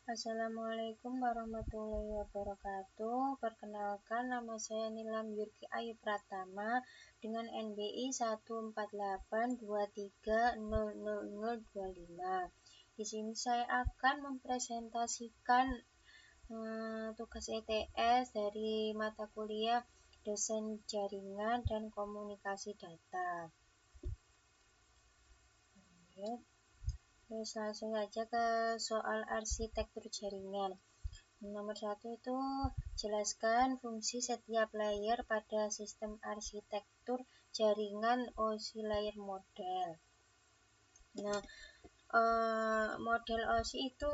Assalamualaikum warahmatullahi wabarakatuh. Perkenalkan, nama saya Nilam Yurki Ayu Pratama dengan NBI 14823000025. Di sini saya akan mempresentasikan tugas ETS dari mata kuliah Desain Jaringan dan Komunikasi Data. Terus langsung saja ke soal arsitektur jaringan. Nomor 1 itu jelaskan fungsi setiap layer pada sistem arsitektur jaringan OSI layer model. Nah, model OSI itu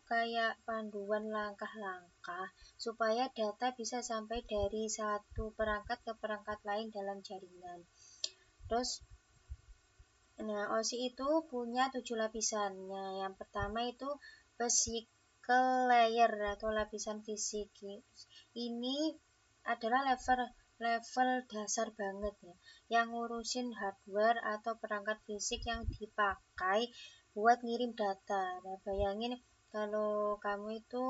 kayak panduan langkah-langkah supaya data bisa sampai dari satu perangkat ke perangkat lain dalam jaringan. Terus OSI itu punya 7 lapisan. Nah, yang pertama itu physical layer atau lapisan fisik. Ini adalah level dasar banget ya, yang ngurusin hardware atau perangkat fisik yang dipakai buat ngirim data. Nah, bayangin kalau kamu itu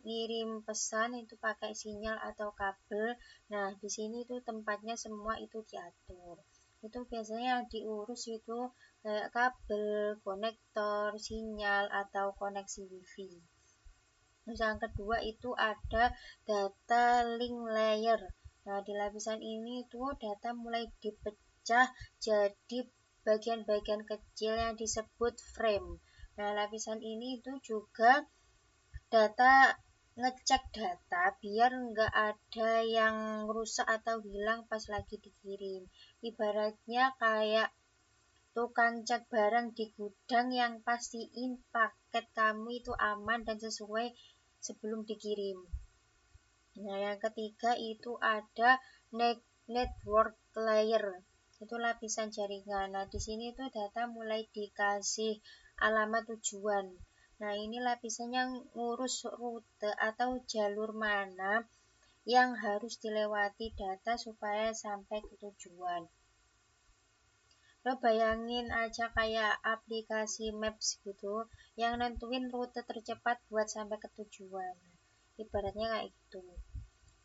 ngirim pesan itu pakai sinyal atau kabel. Nah, di sini itu tempatnya semua itu diatur. Itu biasanya yang diurus itu kayak kabel, konektor, sinyal, atau koneksi WiFi. Terus yang kedua itu ada data link layer. Nah, di lapisan ini itu data mulai dipecah jadi bagian-bagian kecil yang disebut frame. Nah, lapisan ini itu juga ngecek data biar nggak ada yang rusak atau hilang pas lagi dikirim. Ibaratnya kayak tukang cek barang di gudang yang pastiin paket kamu itu aman dan sesuai sebelum dikirim. Nah, yang ketiga itu ada network layer. Itu lapisan jaringan. Nah, di sini itu data mulai dikasih alamat tujuan. Nah, ini lapisan yang ngurus rute atau jalur mana yang harus dilewati data supaya sampai ke tujuan. Lo bayangin aja kayak aplikasi Maps gitu yang nentuin rute tercepat buat sampai ke tujuan. Ibaratnya kayak gitu.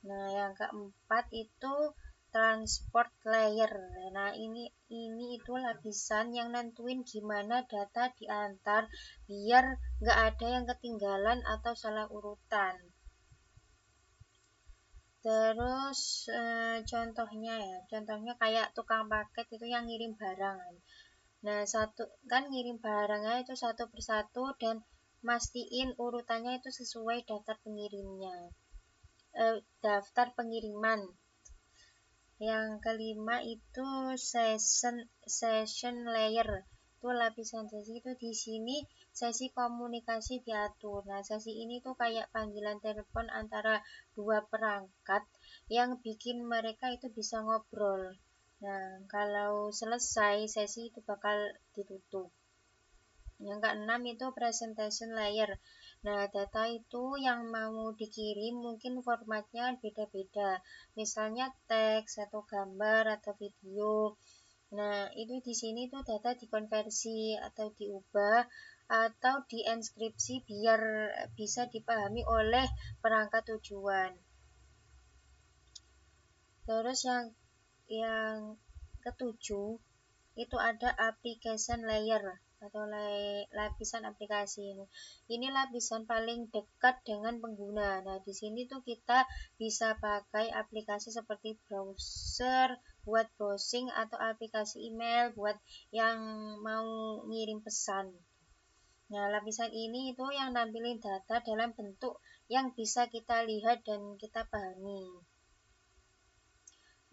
Nah, yang keempat itu transport layer. Nah, ini itu lapisan yang nentuin gimana data diantar biar nggak ada yang ketinggalan atau salah urutan. Terus contohnya kayak tukang paket itu yang ngirim barang. Nah, ngirim barangnya itu satu persatu dan mastiin urutannya itu sesuai daftar pengiriman. Yang kelima itu session layer. Itu lapisan sesi itu di sini sesi komunikasi diatur. Nah, sesi ini tuh kayak panggilan telepon antara dua perangkat yang bikin mereka itu bisa ngobrol. Nah, kalau selesai sesi itu bakal ditutup. Yang keenam itu presentation layer. Nah, data itu yang mau dikirim mungkin formatnya beda-beda. Misalnya teks atau gambar atau video. Nah, itu di sini tuh data dikonversi atau diubah atau dienkripsi biar bisa dipahami oleh perangkat tujuan. Terus yang ketujuh itu ada application layer atau lapisan aplikasi. Ini lapisan paling dekat dengan pengguna. Nah, di sini tuh kita bisa pakai aplikasi seperti browser buat browsing atau aplikasi email buat yang mau ngirim pesan. Nah, lapisan ini itu yang nampilin data dalam bentuk yang bisa kita lihat dan kita pahami.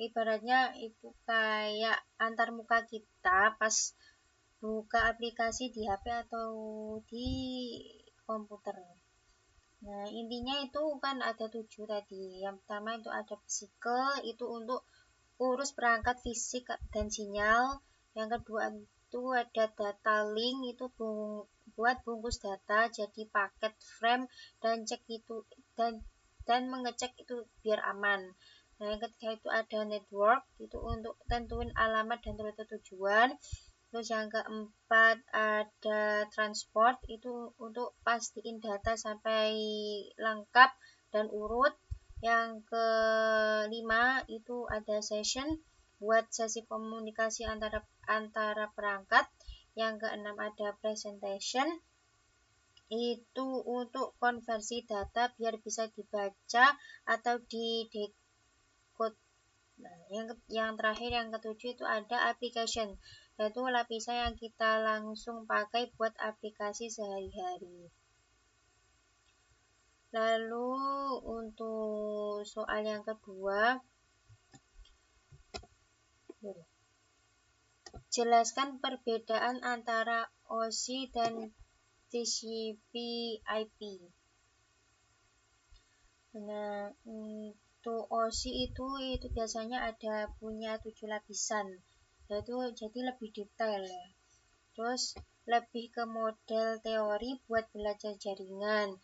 Ibaratnya itu kayak antar muka kita pas buka aplikasi di HP atau di komputer. Nah, intinya itu kan ada 7 tadi. Yang pertama itu ada physical, itu untuk urus perangkat fisik dan sinyal. Yang kedua itu ada data link, itu buat bungkus data jadi paket frame dan cek itu dan mengecek itu biar aman. Nah, yang ketiga itu ada network, itu untuk tentuin alamat dan rute tujuan. Terus yang keempat ada transport, itu untuk pastiin data sampai lengkap dan urut. Yang kelima itu ada session, buat sesi komunikasi antara perangkat. Yang keenam ada presentation, itu untuk konversi data biar bisa dibaca atau decode. Nah, yang terakhir yang ketujuh itu ada application, yaitu lapisan yang kita langsung pakai buat aplikasi sehari-hari. Lalu untuk soal yang kedua, jelaskan perbedaan antara OSI dan TCP/IP. Nah, untuk OSI itu biasanya ada punya 7 lapisan, yaitu jadi lebih detail ya. Terus lebih ke model teori buat belajar jaringan.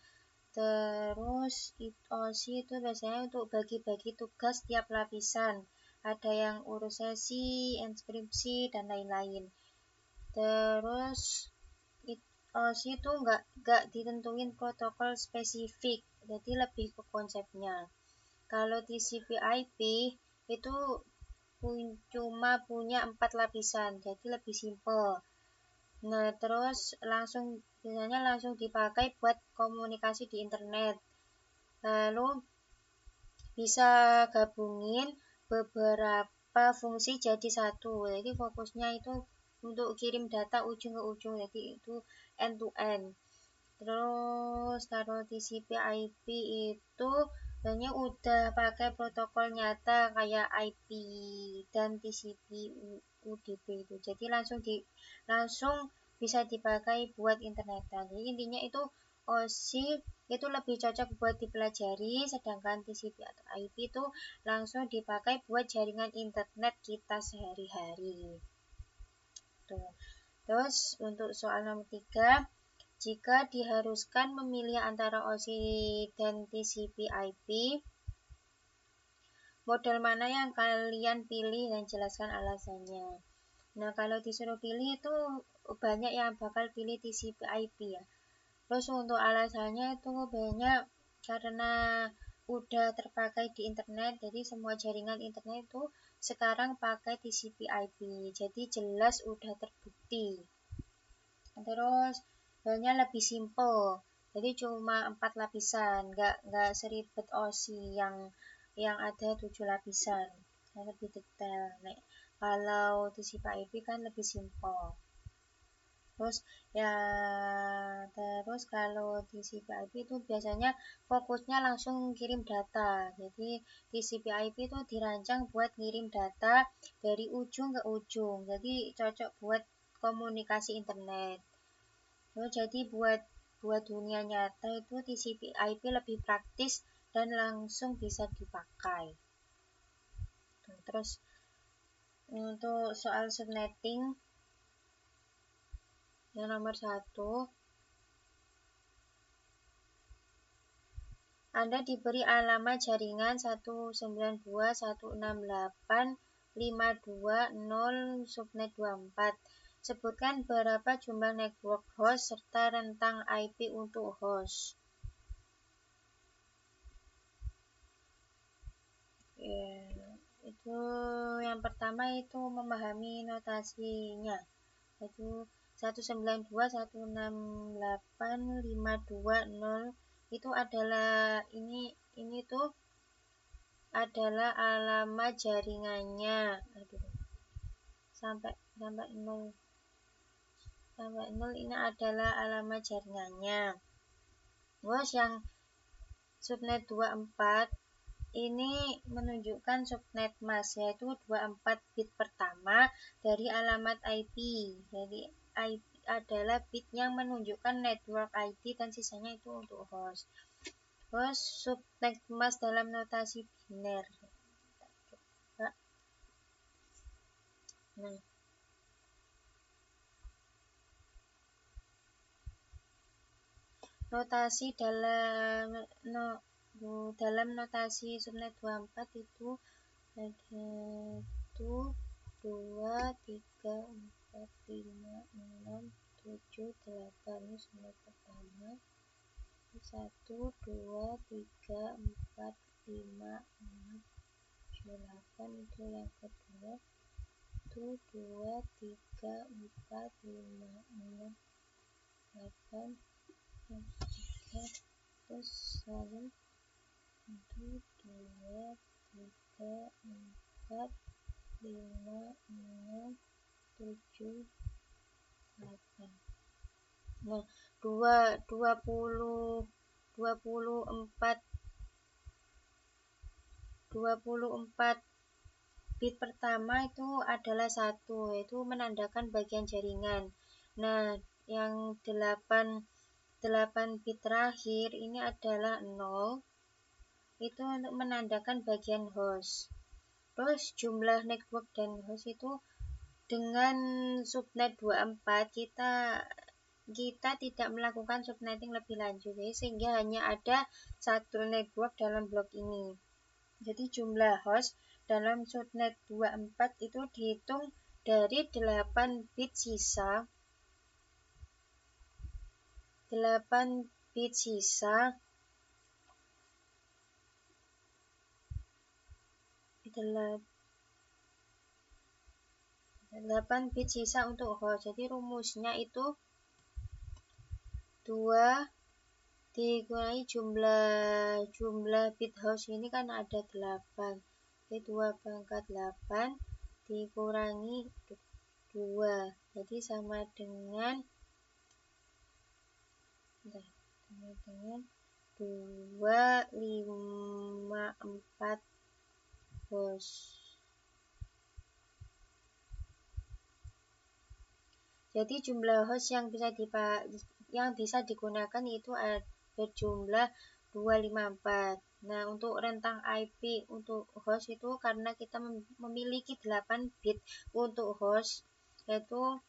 Terus OSI itu biasanya untuk bagi-bagi tugas tiap lapisan. Ada yang urus sesi, inskripsi, dan lain-lain. Terus OSI itu nggak ditentuin protokol spesifik, jadi lebih ke konsepnya. Kalau TCP/IP itu cuma punya 4 lapisan, jadi lebih simple. Nah, terus biasanya langsung dipakai buat komunikasi di internet. Lalu bisa gabungin beberapa fungsi jadi satu. Jadi fokusnya itu untuk kirim data ujung ke ujung, jadi itu end to end. Terus kalau TCP/IP itu sebenarnya udah pakai protokol nyata kayak IP dan TCP UDP itu. Jadi langsung bisa dipakai buat internetan. Jadi intinya itu OSI itu lebih cocok buat dipelajari, sedangkan TCP atau IP itu langsung dipakai buat jaringan internet kita sehari-hari. Tuh. Terus untuk soal nomor 3, jika diharuskan memilih antara OSI dan TCP/IP, model mana yang kalian pilih dan jelaskan alasannya. Nah, kalau disuruh pilih itu banyak yang bakal pilih TCP/IP ya. Terus untuk alasannya itu banyak karena udah terpakai di internet, jadi semua jaringan internet itu sekarang pakai TCP/IP, jadi jelas udah terbukti. Terus banyak lebih simple, jadi cuma 4 lapisan, nggak seribet OSI yang ada 7 lapisan, lebih detail. Nah, kalau TCP/IP kan lebih simple. Terus kalau TCP/IP itu biasanya fokusnya langsung kirim data. Jadi TCP/IP itu dirancang buat ngirim data dari ujung ke ujung. Jadi cocok buat komunikasi internet. Jadi buat dunia nyata itu TCP/IP lebih praktis dan langsung bisa dipakai. Terus untuk soal subnetting yang nomor 1, Anda diberi alamat jaringan 192.168.520 subnet 24. Sebutkan berapa jumlah network host serta rentang IP untuk host. Itu yang pertama itu memahami notasinya. Itu 192.168.520 itu adalah ini tuh adalah alamat jaringannya. Sampai 0 ini adalah alamat jaringannya. Terus yang subnet 24 ini menunjukkan subnet mask, yaitu 24 bit pertama dari alamat IP. Jadi IP adalah bit yang menunjukkan network ID dan sisanya itu untuk host. Terus subnet mask dalam notasi biner. Nah, notasi dalam notasi subnet 24 itu ada 1, 2, 3, 5, 6, 7, 8. Ini subnet pertama. 1, 2, 3, 4, 5, 6, 7, 8. Itu yang kedua. 1, 2, 3, 4, 5, 6, 8. Terus lalu 1, 2, 3, 4, 5, 6, 7, 8. Nah, 24 bit pertama itu adalah 1, yaitu menandakan bagian jaringan. Nah, yang 8 bit terakhir ini adalah 0, itu untuk menandakan bagian host. Terus jumlah network dan host itu dengan subnet 24 kita tidak melakukan subnetting lebih lanjut, sehingga hanya ada satu network dalam blok ini. Jadi jumlah host dalam subnet 24 itu dihitung dari 8 bit sisa 8 bit sisa untuk host. Jadi rumusnya itu 2 dikurangi jumlah bit host ini kan ada 8. Jadi 2 pangkat 8 dikurangi 2. Jadi sama dengan 254 host. Jadi jumlah host yang bisa digunakan itu berjumlah 254. Nah, untuk rentang IP untuk host itu karena kita memiliki 8 bit untuk host, yaitu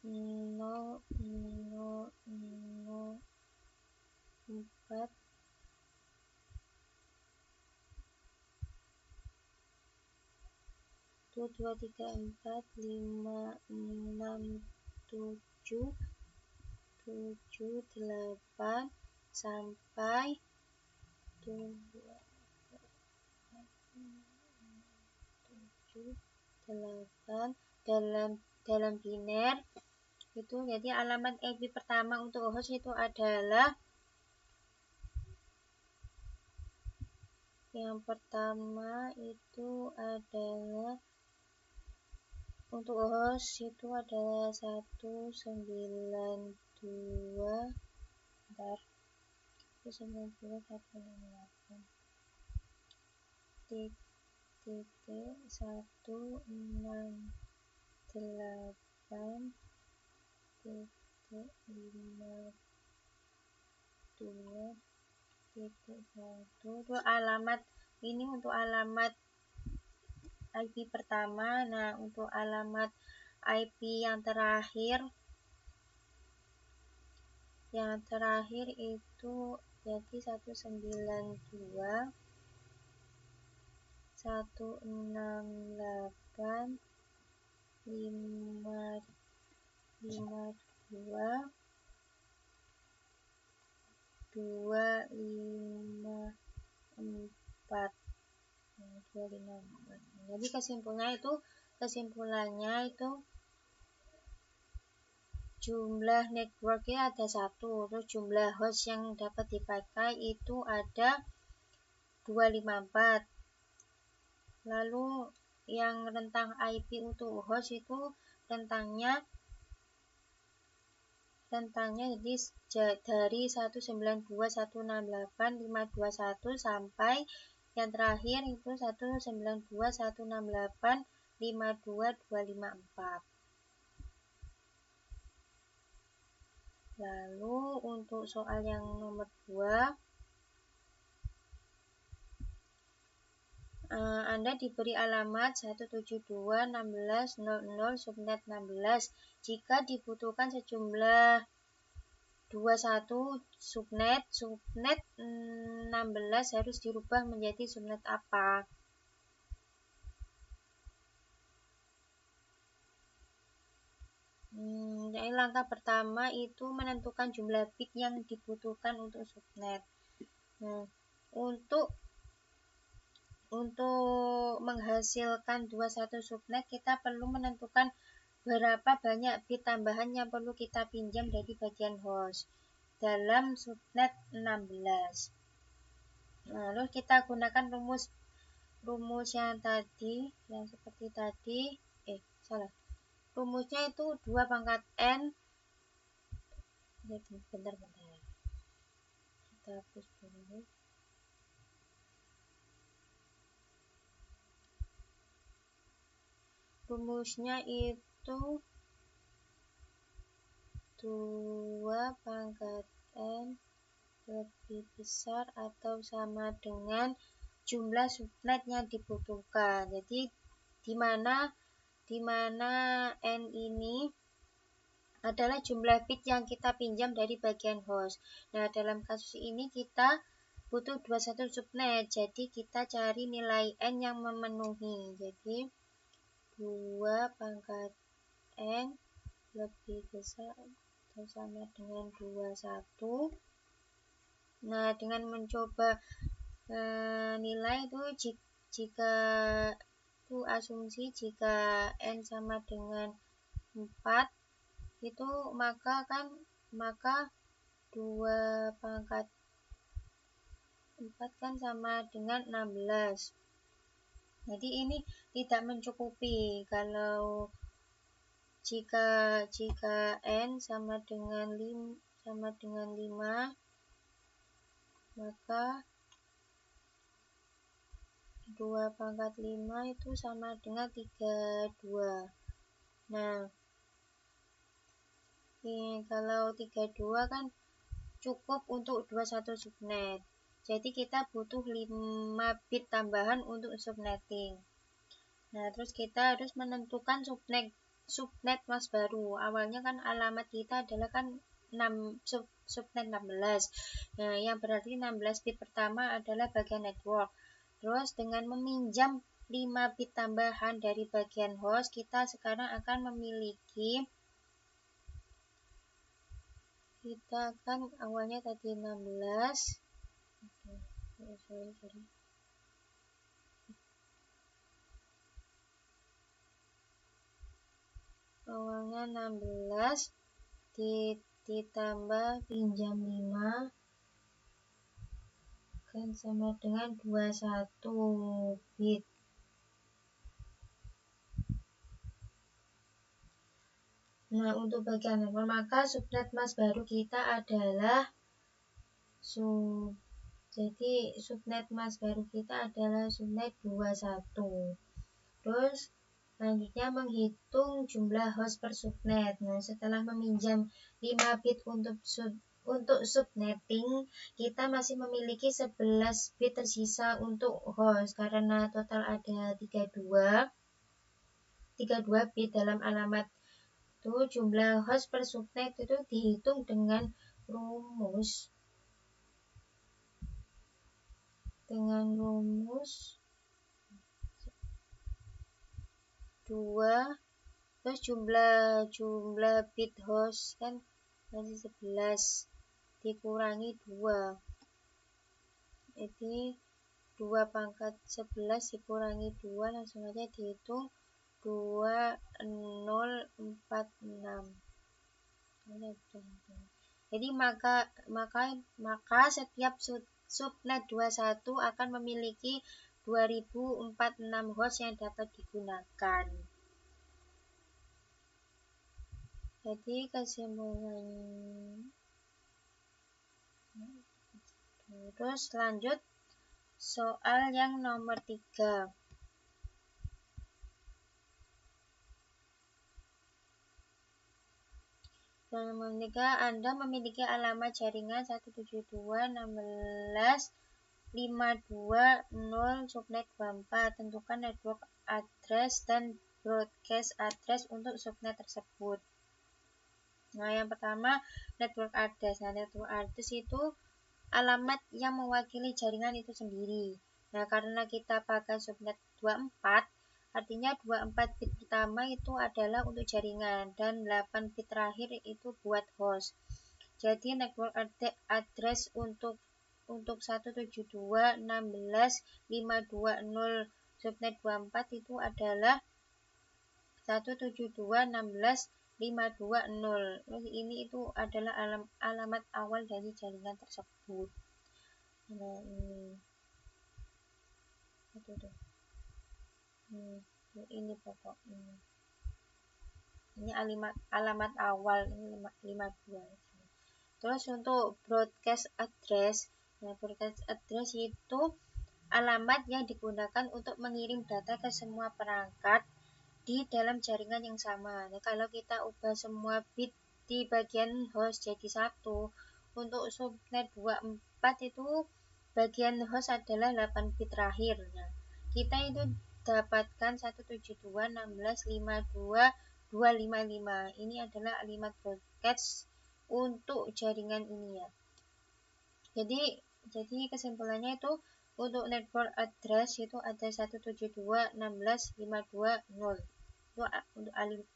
0, 0, 0, 4, 1, 2, 3, 4, 5, 6, 7, 8 sampai 7, 8 dalam biner itu. Jadi alamat IP pertama untuk host itu adalah yang pertama itu adalah untuk host itu adalah 192 192.168 titik 168 titik 52 titik 1. Itu alamat ini untuk alamat IP pertama. Nah, untuk alamat IP yang terakhir itu jadi 192 168 52 254. Jadi kesimpulannya itu jumlah networknya ada 1, terus jumlah host yang dapat dipakai itu ada 254. Lalu yang rentang IP untuk host itu rentangnya jadi dari 192.168.521 sampai yang terakhir itu 192.168.52254. Lalu untuk soal yang nomor 2, Anda diberi alamat 172.16.00 subnet 16. Jika dibutuhkan sejumlah 21 subnet 16 harus dirubah menjadi subnet apa? langkah pertama itu menentukan jumlah bit yang dibutuhkan untuk subnet. Nah, untuk menghasilkan 21 subnet, kita perlu menentukan berapa banyak bit tambahan yang perlu kita pinjam dari bagian host dalam subnet 16. Lalu kita gunakan rumus yang tadi, yang seperti tadi. Rumusnya itu 2 pangkat N. Bentar. Kita hapus dulu. Rumusnya itu 2 pangkat N lebih besar atau sama dengan jumlah subnet yang dibutuhkan. Jadi di mana N ini adalah jumlah bit yang kita pinjam dari bagian host. Nah, dalam kasus ini kita butuh 21 subnet. Jadi kita cari nilai N yang memenuhi. Jadi 2 pangkat N lebih besar atau sama dengan 21. Nah, dengan mencoba nilai itu, jika itu asumsi jika N sama dengan 4, itu maka 2 pangkat 4 kan sama dengan 16. Jadi ini tidak mencukupi. Kalau jika N sama dengan 5, maka 2 pangkat 5 itu sama dengan 32. Nah, kalau 32 kan cukup untuk 21 subnet. Jadi kita butuh 5 bit tambahan untuk subnetting. Nah, terus kita harus menentukan subnet mas baru. Awalnya kan alamat kita adalah kan subnet 16. Nah, yang berarti 16 bit pertama adalah bagian network. Terus dengan meminjam 5 bit tambahan dari bagian host, kita sekarang akan memiliki, kita akan awalnya tadi 16. Awalnya 16 ditambah pinjam 5 kan sama dengan 21 bit. Nah, untuk bagian network, maka subnet mas baru kita adalah jadi subnet mas baru kita adalah subnet 21. Terus selanjutnya menghitung jumlah host per subnet. Nah, setelah meminjam 5 bit untuk subnetting, kita masih memiliki 11 bit tersisa untuk host karena total ada 32 bit dalam alamat itu. Jumlah host per subnet itu dihitung dengan rumus 2, terus jumlah bit host kan masih 11 dikurangi 2. Jadi 2 pangkat 11 dikurangi 2, langsung aja dihitung 2046. Jadi maka setiap subnet 21 akan memiliki 2046 host yang dapat digunakan. Jadi kesimpulannya, terus lanjut soal yang nomor 3. Nomor 3, Anda memiliki alamat jaringan 172.16.520 subnet 24. Tentukan network address dan broadcast address untuk subnet tersebut. Nah, yang pertama network address. Nah, network address itu alamat yang mewakili jaringan itu sendiri. Nah, karena kita pakai subnet 24, Artinya 24 bit pertama itu adalah untuk jaringan dan 8 bit terakhir itu buat host. Jadi network address untuk 172.16.520 subnet 24 itu adalah 172.16.520. Ini itu adalah alamat awal dari jaringan tersebut. Nah, ini pokok ini alamat awal ini 52. Terus untuk broadcast address, broadcast address itu alamat yang digunakan untuk mengirim data ke semua perangkat di dalam jaringan yang sama. Nah, kalau kita ubah semua bit di bagian host jadi 1, untuk subnet 24 itu bagian host adalah 8 bit terakhir. Nah, kita itu dapatkan 172.16.52255. Ini adalah alamat broadcast untuk jaringan ini ya. Jadi kesimpulannya itu untuk network address itu ada 172.16.520. Itu untuk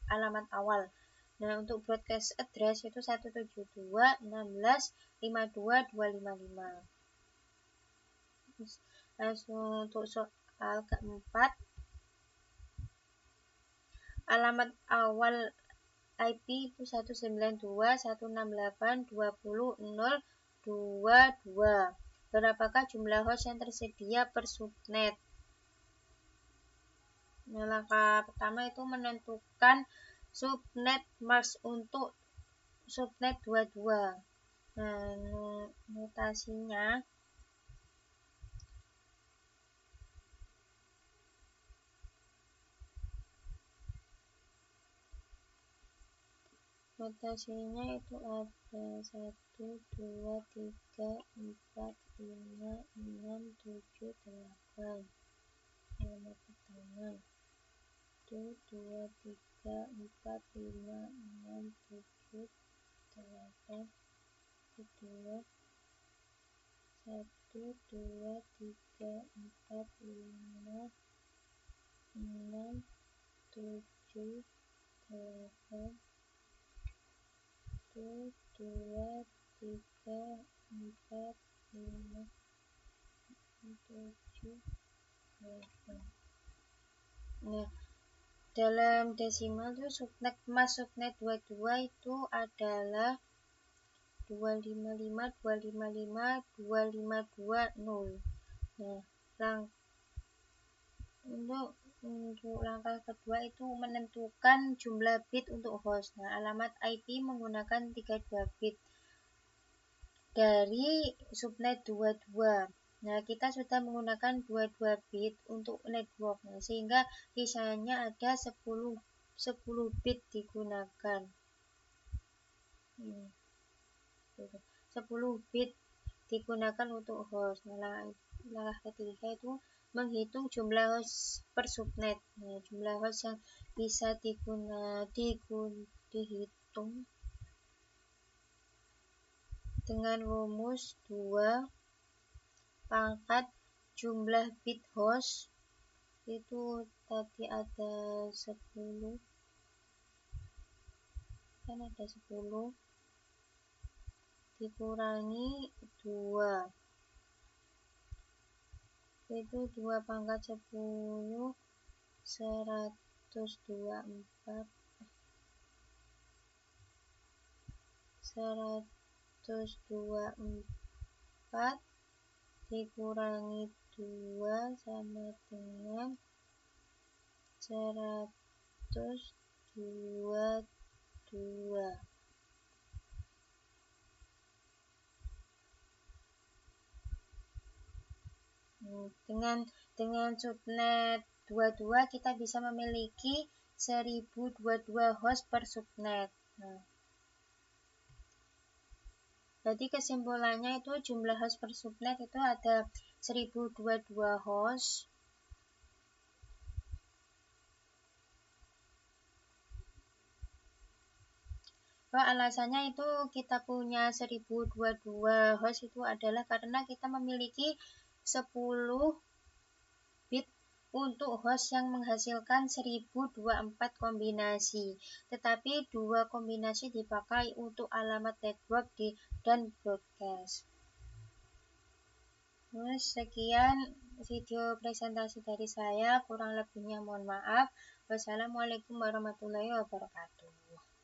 alamat awal. Nah, untuk broadcast address itu 172.16.52255. Langsung untuk soal keempat, alamat awal IP itu 192.168.20.022. Berapakah jumlah host yang tersedia per subnet? Nah, langkah pertama itu menentukan subnet mask untuk subnet 22. Nah, notasinya itu ada 1, 2, 3, 4, 5, 6, 7, 8. Alamat pertama 1, 2, 3, 4, 5, 6, 7, 8. Kedua 1, 2, 3, 4, 5, 6, 7, 8. 1, 2, 3, 4, 5, 7, 8. Nah, dalam desimal itu subnet mas subnet 22 itu adalah 255.255.2520. Nah, untuk langkah kedua itu menentukan jumlah bit untuk host. Nah, alamat IP menggunakan 32 bit dari subnet 22. Nah, kita sudah menggunakan 22 bit untuk network. Nah, sehingga sisanya ada 10 bit digunakan. 10 bit digunakan untuk host. Nah, langkah ketiga itu menghitung jumlah host per subnet. Nah, jumlah host yang bisa dihitung dengan rumus 2 pangkat jumlah bit host itu tadi ada 10, kan ada 10 dikurangi 2 itu 2 pangkat 10 124 dikurangi 2 sama dengan 122. Dengan subnet 22 kita bisa memiliki 1022 host per subnet. Nah, jadi kesimpulannya itu jumlah host per subnet itu ada 1022 host. Alasannya itu kita punya 1022 host itu adalah karena kita memiliki 10 bit untuk host yang menghasilkan 1024 kombinasi, tetapi 2 kombinasi dipakai untuk alamat network dan broadcast. Sekian video presentasi dari saya, kurang lebihnya mohon maaf. Wassalamualaikum warahmatullahi wabarakatuh.